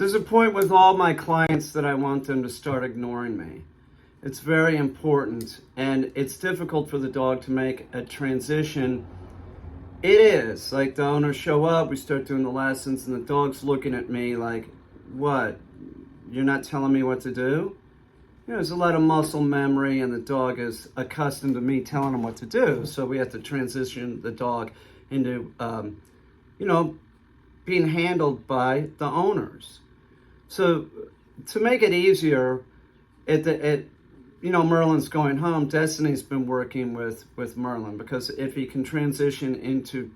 There's a point with all my clients that I want them to start ignoring me. It's very important, and it's difficult for the dog to make a transition. It is. Like, the owners show up, we start doing the lessons, and the dog's looking at me like, what? You're not telling me what to do? You know, there's a lot of muscle memory, and the dog is accustomed to me telling him what to do. So we have to transition the dog into, being handled by the owners. So to make it easier, Merlin's going home. Destiny's been working with Merlin, because if he can transition into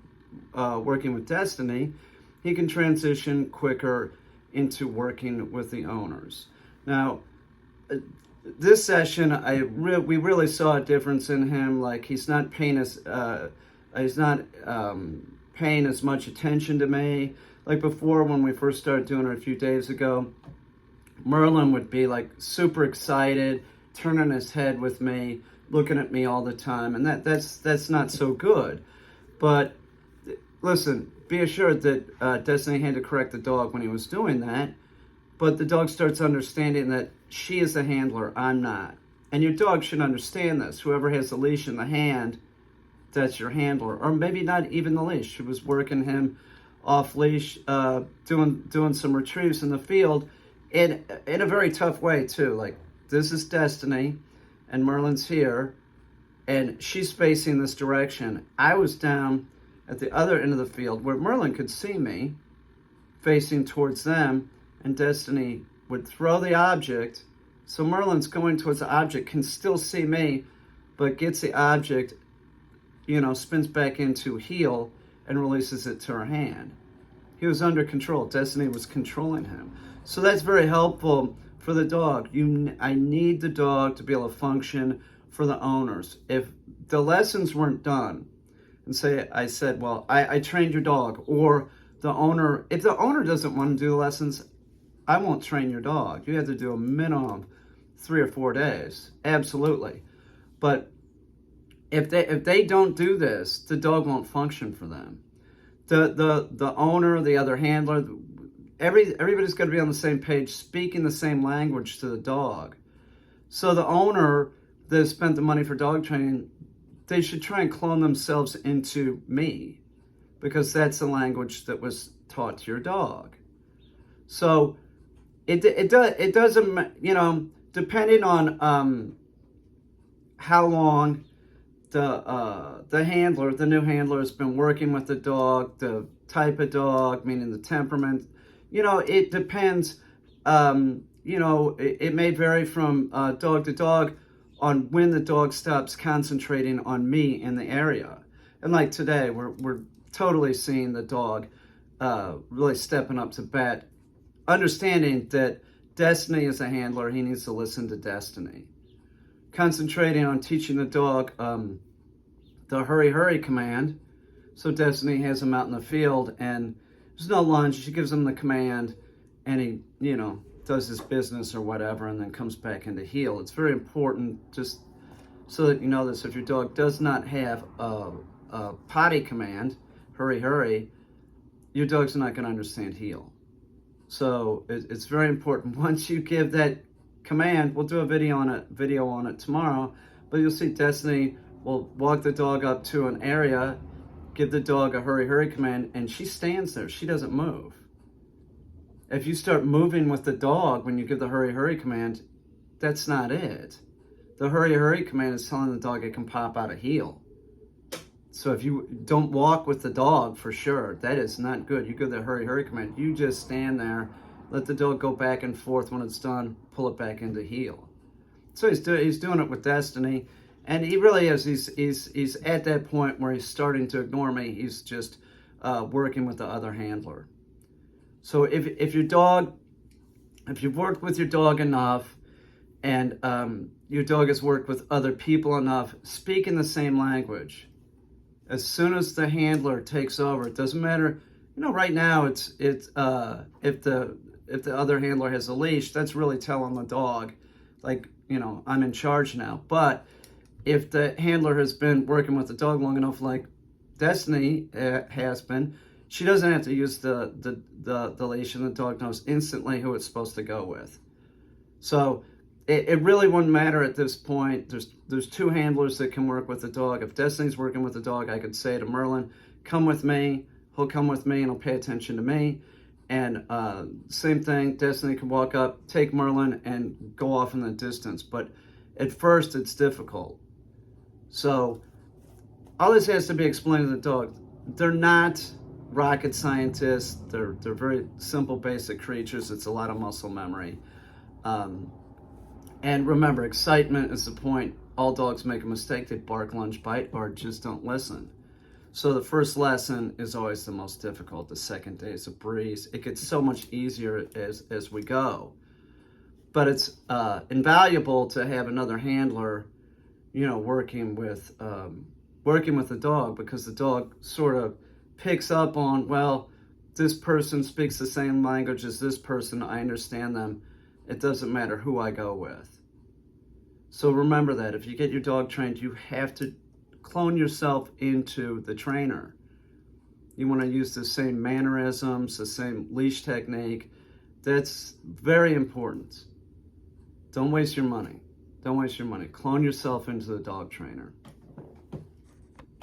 working with Destiny, he can transition quicker into working with the owners. Now, this session, we really saw a difference in him. Like, he's not paying paying as much attention to me. Like before, when we first started doing it a few days ago, Merlin would be like super excited, turning his head with me, looking at me all the time, and that's not so good. But listen, be assured that Destiny had to correct the dog when he was doing that. But the dog starts understanding that she is the handler, I'm not. And your dog should understand this. Whoever has the leash in the hand, that's your handler. Or maybe not even the leash. She was working him off leash, doing some retrieves in the field in a very tough way too. Like, this is Destiny, and Merlin's here, and she's facing this direction. I was down at the other end of the field where Merlin could see me, facing towards them, and Destiny would throw the object. So Merlin's going towards the object, can still see me, but gets the object, spins back into heel and releases it to her hand. He was under control. Destiny was controlling him. So that's very helpful for the dog. I need the dog to be able to function for the owners. If the lessons weren't done, and I said, well, I trained your dog, or if the owner doesn't want to do the lessons, I won't train your dog. You have to do a minimum 3 or 4 days. Absolutely. But if they don't do this, the dog won't function for them. The owner, the other handler, everybody's got to be on the same page, speaking the same language to the dog. So the owner that spent the money for dog training, they should try and clone themselves into me, because that's the language that was taught to your dog. So it doesn't, depending on how long the new handler has been working with the dog, the type of dog, meaning the temperament, it depends. It may vary from dog to dog on when the dog stops concentrating on me in the area. And like today, we're totally seeing the dog really stepping up to bat, understanding that Destiny is a handler. He needs to listen to Destiny. Concentrating on teaching the dog the hurry, hurry command. So Destiny has him out in the field, and there's no lunge. She gives him the command, and he, does his business or whatever, and then comes back into heel. It's very important, just so that you know this. If your dog does not have a potty command, hurry, hurry, your dog's not going to understand heel. So it's very important. Once you give that command, we'll do a video on it tomorrow, but you'll see Destiny will walk the dog up to an area, give the dog a hurry, hurry command, and she stands there. She doesn't move. If you start moving with the dog when you give the hurry, hurry command, that's not it. The hurry, hurry command is telling the dog it can pop out of heel. So if you don't walk with the dog, for sure, that is not good. You give the hurry, hurry command, you just stand there, let the dog go back and forth. When it's done, pull it back into heel. So he's doing it with Destiny, and he really is. He's at that point where he's starting to ignore me. He's just working with the other handler. So if you've worked with your dog enough, and your dog has worked with other people enough, speak in the same language. As soon as the handler takes over, it doesn't matter. Right now it's if the other handler has a leash, that's really telling the dog, like, I'm in charge now. But if the handler has been working with the dog long enough, like Destiny has been, She doesn't have to use the leash, and the dog knows instantly who it's supposed to go with. So it really wouldn't matter at this point. There's two handlers that can work with the dog. If Destiny's working with the dog, I could say to Merlin, come with me. He'll come with me and he'll pay attention to me. And same thing, Destiny can walk up, take Merlin, and go off in the distance. But at first, it's difficult. So all this has to be explained to the dog. They're not rocket scientists. They're very simple, basic creatures. It's a lot of muscle memory. And remember, excitement is the point. All dogs make a mistake. They bark, lunge, bite, or just don't listen. So the first lesson is always the most difficult. The second day is a breeze. It gets so much easier as we go. But it's invaluable to have another handler, working with the dog, because the dog sort of picks up on, well, this person speaks the same language as this person. I understand them. It doesn't matter who I go with. So remember that if you get your dog trained, you have to clone yourself into the trainer. You want to use the same mannerisms, the same leash technique. That's very important. Don't waste your money. Don't waste your money. Clone yourself into the dog trainer.